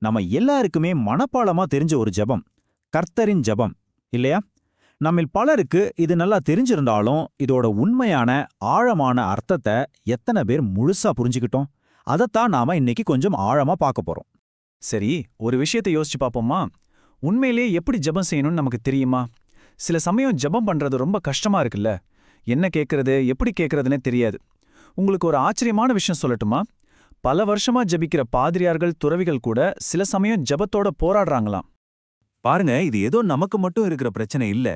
நம்ம எல்லாருக்குமே மனப்பாடமா தெரிஞ்ச ஒரு ஜெபம், கர்த்தரின் ஜெபம் இல்லையா? நம்மில் பலருக்கு இது நல்லா தெரிஞ்சிருந்தாலும் இதோட உண்மையான ஆழமான அர்த்தத்தை எத்தனை பேர் முழுசா புரிஞ்சுக்கிட்டோம்? அதைத்தான் நாம இன்னைக்கு கொஞ்சம் ஆழமா பார்க்க போறோம். சரி, ஒரு விஷயத்தை யோசிச்சு பாப்போமா? உண்மையிலேயே எப்படி ஜெபம் செய்யணும்னு நமக்கு தெரியுமா? சில சமயம் ஜெபம் பண்றது ரொம்ப கஷ்டமா இருக்குல்ல. என்ன கேட்கறது, எப்படி கேட்கறதுனே தெரியாது. உங்களுக்கு ஒரு ஆச்சரியமான விஷயம் சொல்லட்டுமா? பல வருஷமா ஜெபிக்கிற பாதிரியார்கள், துறவிகள் கூட சில சமயம் ஜெபத்தோட போராடுறாங்களாம். பாருங்க, இது ஏதோ நமக்கு மட்டும் இருக்கிற பிரச்சனை இல்ல.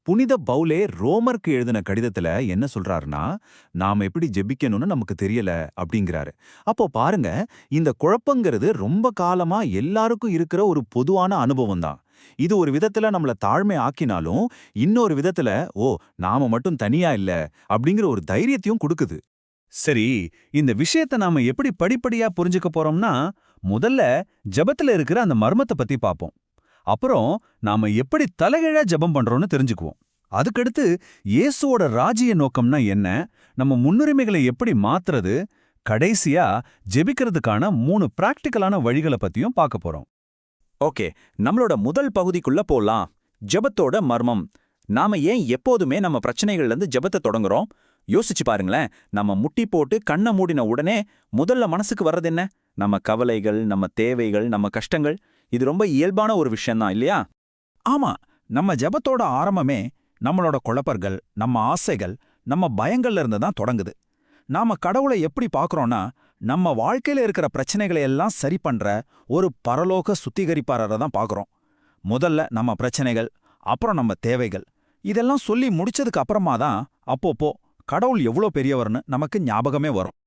புனித பவுலே ரோமருக்கு எழுதின கடிதத்துல என்ன சொல்றாருன்னா, நாம எப்படி ஜெபிக்கணும்னு நமக்கு தெரியல அப்படிங்கிறாரு. அப்போ பாருங்க, இந்த குழப்பங்கிறது ரொம்ப காலமா எல்லாருக்கும் இருக்கிற ஒரு பொதுவான அனுபவம் தான். இது ஒரு விதத்துல நம்மள தாழ்மை ஆக்கினாலும், இன்னொரு விதத்துல நாம மட்டும் தனியா இல்ல அப்படிங்கிற ஒரு தைரியத்தையும் கொடுக்குது. சரி, இந்த விஷயத்தை நாம எப்படி படிப்படியா புரிஞ்சுக்க போறோம்னா, முதல்ல ஜெபத்துல இருக்கிற அந்த மர்மத்தை பத்தி பாப்போம். அப்புறம் நாம எப்படி தலைகீழா ஜெபம் பண்றோம்னு தெரிஞ்சுக்குவோம். அதுக்கடுத்து இயேசுவோட ராஜ்ய நோக்கம்னா என்ன, நம்ம முன்னுரிமைகளை எப்படி மாத்துறது, கடைசியா ஜெபிக்கிறதுக்கான 3 பிராக்டிக்கலான வழிகளை பத்தியும் பார்க்க போறோம். ஓகே, நம்மளோட முதல் பகுதிக்குள்ள போலாம். ஜெபத்தோட மர்மம். நாம ஏன் எப்போதுமே நம்ம பிரச்சனைகள்ல இருந்து ஜெபத்தை தொடங்குறோம்? யோசிச்சு பாருங்களேன். நம்ம முட்டி போட்டு கண்ணை மூடின உடனே முதல்ல மனசுக்கு வர்றது என்ன? நம்ம கவலைகள், நம்ம தேவைகள், நம்ம கஷ்டங்கள். இது ரொம்ப இயல்பான ஒரு விஷயம்தான் இல்லையா? ஆமா, நம்ம ஜெபத்தோட ஆரம்பமே நம்மளோட குழப்பங்கள், நம்ம ஆசைகள், நம்ம பயங்கள்ல இருந்து தான் தொடங்குது. நாம கடவுளை எப்படி பார்க்கறோம்னா, நம்ம வாழ்க்கையில இருக்கிற பிரச்சனைகளை எல்லாம் சரி பண்ற ஒரு பரலோக சுத்திகரிப்பாளரை தான் பார்க்கறோம். முதல்ல நம்ம பிரச்சனைகள், அப்புறம் நம்ம தேவைகள், இதெல்லாம் சொல்லி முடிச்சதுக்கு அப்புறமா தான் அப்பப்போ கடவுள் எவ்வளோ பெரியவர்னு நமக்கு ஞாபகமே வரும்.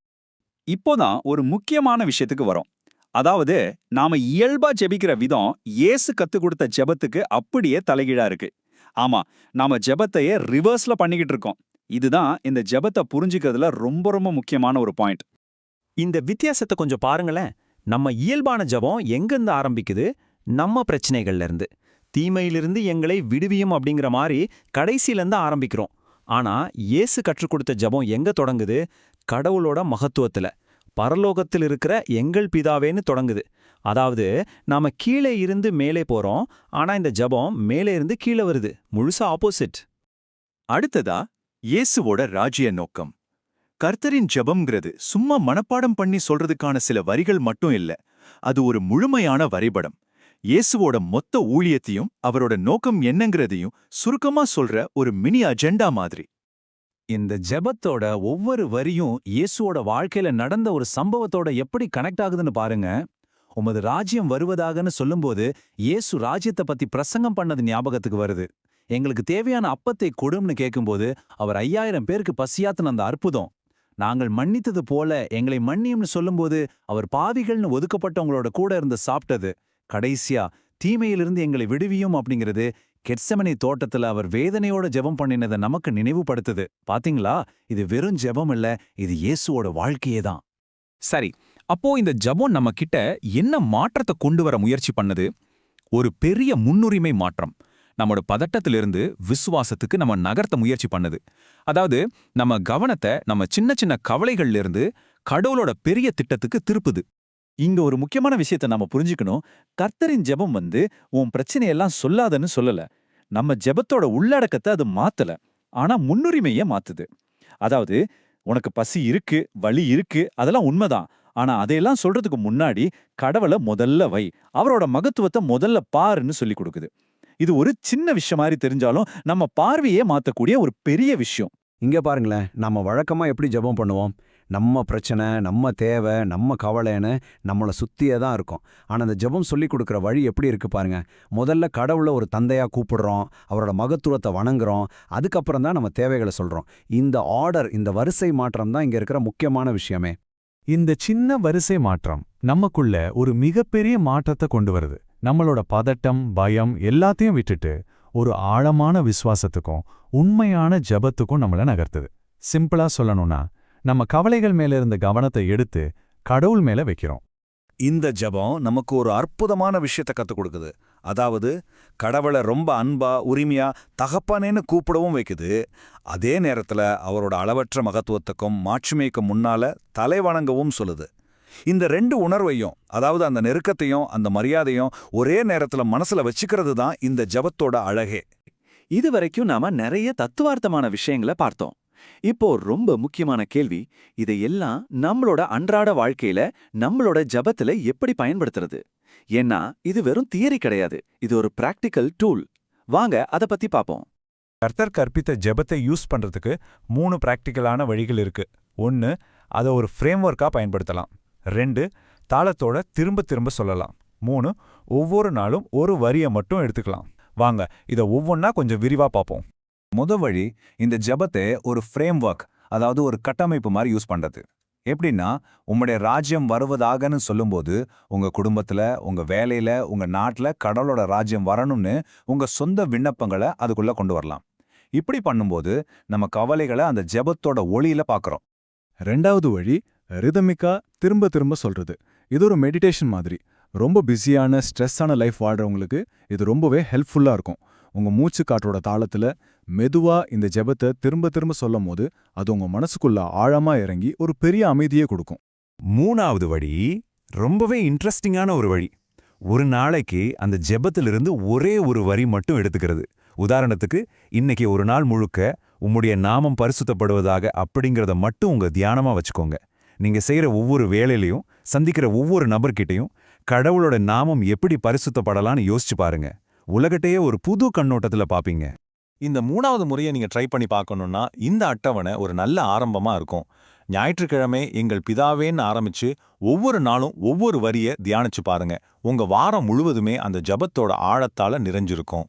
இப்போதான் ஒரு முக்கியமான விஷயத்துக்கு வரோம். அதாவது, நாம இயல்பா ஜெபிக்கிற விதம் இயேசு கத்துக் கொடுத்த ஜெபத்துக்கு அப்படியே தலைகீழா இருக்கு. ஆமா, நாம ஜெபத்தையே ரிவர்ஸ்ல பண்ணிக்கிட்டு இருக்கோம். இதுதான் இந்த ஜெபத்தை புரிஞ்சுக்கிறதுல ரொம்ப ரொம்ப முக்கியமான ஒரு பாயிண்ட். இந்த வித்தியாசத்தை கொஞ்சம் பாருங்களேன். நம்ம இயல்பான ஜெபம் எங்கிருந்து ஆரம்பிக்குது? நம்ம பிரச்சனைகள்ல இருந்து, தீமையிலிருந்து எங்களை விடுவியும் அப்படிங்கிற மாதிரி கடைசியிலேருந்து ஆரம்பிக்கிறோம். ஆனா இயேசு கற்றுக் கொடுத்த ஜெபம் எங்க தொடங்குது? கடவுளோட மகத்துவத்துல, பரலோகத்தில் இருக்கிற எங்கள் பிதாவேன்னு தொடங்குது. அதாவது, நாம கீழே இருந்து மேலே போறோம், ஆனா இந்த ஜெபம் மேலே இருந்து கீழே வருது. முழுசா ஆப்போசிட். அடுத்ததா, இயேசுவோட ராஜ்ய நோக்கம். கர்த்தரின் ஜெபம்ங்கிறது சும்மா மனப்பாடம் பண்ணி சொல்றதுக்கான சில வரிகள் மட்டும் இல்ல. அது ஒரு முழுமையான வரைபடம். இயேசுவோட மொத்த ஊழியத்தையும் அவரோட நோக்கம் என்னங்கிறதையும் சுருக்கமா சொல்ற ஒரு மினி அஜெண்டா மாதிரி. இந்த ஜெபத்தோட ஒவ்வொரு வரியும் இயேசுவோட வாழ்க்கையில நடந்த ஒரு சம்பவத்தோட எப்படி கனெக்ட் ஆகுதுன்னு பாருங்க. உமது ராஜ்யம் வருவதாகன்னு சொல்லும்போது இயேசு ராஜ்யத்தை பத்தி பிரசங்கம் பண்ணது ஞாபகத்துக்கு வருது. எங்களுக்கு தேவையான அப்பத்தை கொடும்னு கேட்கும்போது அவர் 5000 பேருக்கு பசியாத்துன அந்த அற்புதம். நாங்கள் மன்னித்தது போல எங்களை மன்னியும்னு சொல்லும்போது அவர் பாவிகள்னு ஒதுக்கப்பட்டவங்களோட கூட இருந்து சாப்பிட்டது. கடைசியா தீமையிலிருந்து எங்களை விடுவியும் அப்படிங்கிறது கெட்செமனே தோட்டத்துல அவர் வேதனையோட ஜெபம் பண்ணினதை நமக்கு நினைவுபடுத்துது. பாத்தீங்களா? இது வெறும் ஜெபம் இல்ல, இது இயேசுவோட வாழ்க்கையே தான். சரி, அப்போ இந்த ஜெபம் நம்ம கிட்ட என்ன மாற்றத்தை கொண்டு வர முயற்சி பண்ணுது? ஒரு பெரிய முன்னுரிமை மாற்றம். நம்மோட பதட்டத்திலிருந்து விசுவாசத்துக்கு நம்ம நகர்த்த முயற்சி பண்ணுது. அதாவது, நம்ம கவனத்தை நம்ம சின்ன சின்ன கவலைகள்ல இருந்து கடவுளோட பெரிய திட்டத்துக்கு திருப்புது. இங்க ஒரு முக்கியமான விஷயத்தை நாம புரிஞ்சுக்கணும். கர்த்தரின் ஜெபம் உன் பிரச்சனையெல்லாம் சொல்லாதன்னு சொல்லல. நம்ம ஜெபத்தோட உள்ளடக்கத்தை அது மாத்தல, ஆனா முன்னுரிமையை மாத்துது. அதாவது, உனக்கு பசி இருக்கு, வலி இருக்கு, அதெல்லாம் உண்மைதான். ஆனா அதையெல்லாம் சொல்றதுக்கு முன்னாடி கடவுளை முதல்ல வை, அவரோட மகத்துவத்தை முதல்ல பாருன்னு சொல்லி கொடுக்குது. இது ஒரு சின்ன விஷயம் மாதிரி தெரிஞ்சாலும் நம்ம பார்வையே மாத்தக்கூடிய ஒரு பெரிய விஷயம். இங்க பாருங்களேன், நம்ம வழக்கமா எப்படி ஜெபம் பண்ணுவோம்? நம்ம பிரச்சனை, நம்ம தேவை, நம்ம கவலைன்னு நம்மளை சுத்தியே தான் இருக்கும். ஆனா அந்த ஜெபம் சொல்லி கொடுக்குற வழி எப்படி இருக்கு பாருங்க. முதல்ல கடவுளை ஒரு தந்தையா கூப்பிடுறோம், அவரோட மகத்துவத்தை வணங்குறோம், அதுக்கப்புறம் தான் நம்ம தேவைகளை சொல்றோம். இந்த ஆர்டர், இந்த வரிசை மாற்றம் தான் இங்க இருக்கிற முக்கியமான விஷயமே. இந்த சின்ன வரிசை மாற்றம் நமக்குள்ள ஒரு மிகப்பெரிய மாற்றத்தை கொண்டு வருது. நம்மளோட பதட்டம், பயம் எல்லாத்தையும் விட்டுட்டு ஒரு ஆழமான விசுவாசத்துக்கும் உண்மையான ஜெபத்துக்கும் நம்மள நகர்த்துது. சிம்பிளா சொல்லணும்னா, நம்ம கவலைகள் மேல இருந்த கவனத்தை எடுத்து கடவுள் மேல வைக்கிறோம். இந்த ஜெபம் நமக்கு ஒரு அற்புதமான விஷயத்தை கத்துக் கொடுக்குது. அதாவது, கடவுளை ரொம்ப அன்பா, உரிமையா தகப்பனேன்னு கூப்பிடவும் வைக்குது. அதே நேரத்துல அவரோட அளவற்ற மகத்துவத்துக்கும் மாட்சிமைக்கும் முன்னால தலை வணங்கவும் சொல்லுது. இந்த 2 உணர்வையும், அதாவது அந்த நெருக்கத்தையும் அந்த மரியாதையும் ஒரே நேரத்துல மனசுல வச்சுக்கிறது தான் இந்த ஜெபத்தோட அழகே. இதுவரைக்கும் நாம நிறைய தத்துவார்த்தமான விஷயங்களை பார்த்தோம். இப்போ ரொம்ப முக்கியமான கேள்வி, இதையெல்லாம் நம்மளோட அன்றாட வாழ்க்கையில நம்மளோட ஜெபத்துல எப்படி பயன்படுத்துறது? ஏன்னா இது வெறும் தியரி கிடையாது, இது ஒரு பிராக்டிக்கல் டூல். வாங்க அத பத்தி பாப்போம். கர்த்தர் கற்பித்த ஜெபத்தை யூஸ் பண்றதுக்கு 3 பிராக்டிக்கலான வழிகள் இருக்கு. 1, அதை ஒரு ஃப்ரேம்வொர்க்கா பயன்படுத்தலாம். 2, தாளத்தோட திரும்ப திரும்ப சொல்லலாம். 3, ஒவ்வொரு நாளும் ஒரு வரியை மட்டும் எடுத்துக்கலாம். வாங்க இதை ஒவ்வொன்னா கொஞ்சம் விரிவா பார்ப்போம். வழி இந்த ஜெபத்தை ஒரு ஃப்ரேம்வொர்க், அதாவது ஒரு கட்டமைப்பு மாதிரி யூஸ் பண்றது. எப்படின்னா, உம்முடைய ராஜ்யம் வருவதாகன்னு சொல்லும்போது உங்க குடும்பத்துல, உங்க வேலையில, உங்க நாட்டுல கடவுளோட ராஜ்யம் வரணும்னு உங்க சொந்த விண்ணப்பங்களை அதுக்குள்ள கொண்டு வரலாம். இப்படி பண்ணும்போது நம்ம கவலைகளை அந்த ஜெபத்தோட ஒளியில பார்க்கறோம். 2வது வழி ரிதமிக்கா திரும்ப திரும்ப சொல்றது. இது ஒரு மெடிடேஷன் மாதிரி. ரொம்ப பிஸியான ஸ்ட்ரெஸ்ஸான லைஃப் வாழ்றவங்களுக்கு இது ரொம்பவே ஹெல்ப்ஃபுல்லா இருக்கும். உங்க மூச்சு காற்றோட தாளத்துல மெதுவா இந்த ஜெபத்தை திரும்ப திரும்ப சொல்லும் போது அது உங்க மனசுக்குள்ள ஆழமா இறங்கி ஒரு பெரிய அமைதியை கொடுக்கும். 3வது வழி ரொம்பவே இன்ட்ரெஸ்டிங்கான ஒரு வழி. ஒரு நாளைக்கு அந்த ஜெபத்திலிருந்து ஒரே ஒரு வரி மட்டும் எடுத்துக்கிறது. உதாரணத்துக்கு, இன்னைக்கு ஒரு நாள் முழுக்க உம்முடைய நாமம் பரிசுத்தப்படுவதாக அப்படிங்கிறத மட்டும் உங்க தியானமா வச்சுக்கோங்க. நீங்க செய்யற ஒவ்வொரு வேலையிலையும், சந்திக்கிற ஒவ்வொரு நபர்கிட்டையும் கடவுளோட நாமம் எப்படி பரிசுத்தப்படலான்னு யோசிச்சு பாருங்க. உலகத்தையே ஒரு புது கண்ணோட்டத்துல பாப்பீங்க. இந்த 3வது முறையை நீங்க ட்ரை பண்ணி பார்க்கணும்னா இந்த அட்டவணை ஒரு நல்ல ஆரம்பமா இருக்கும். ஞாயிற்றுக்கிழமை எங்கள் பிதாவேன்னு ஆரம்பிச்சு ஒவ்வொரு நாளும் ஒவ்வொரு வரியை தியானிச்சு பாருங்க. உங்க வாரம் முழுவதுமே அந்த ஜெபத்தோட ஆழத்தால நிறைஞ்சிருக்கும்.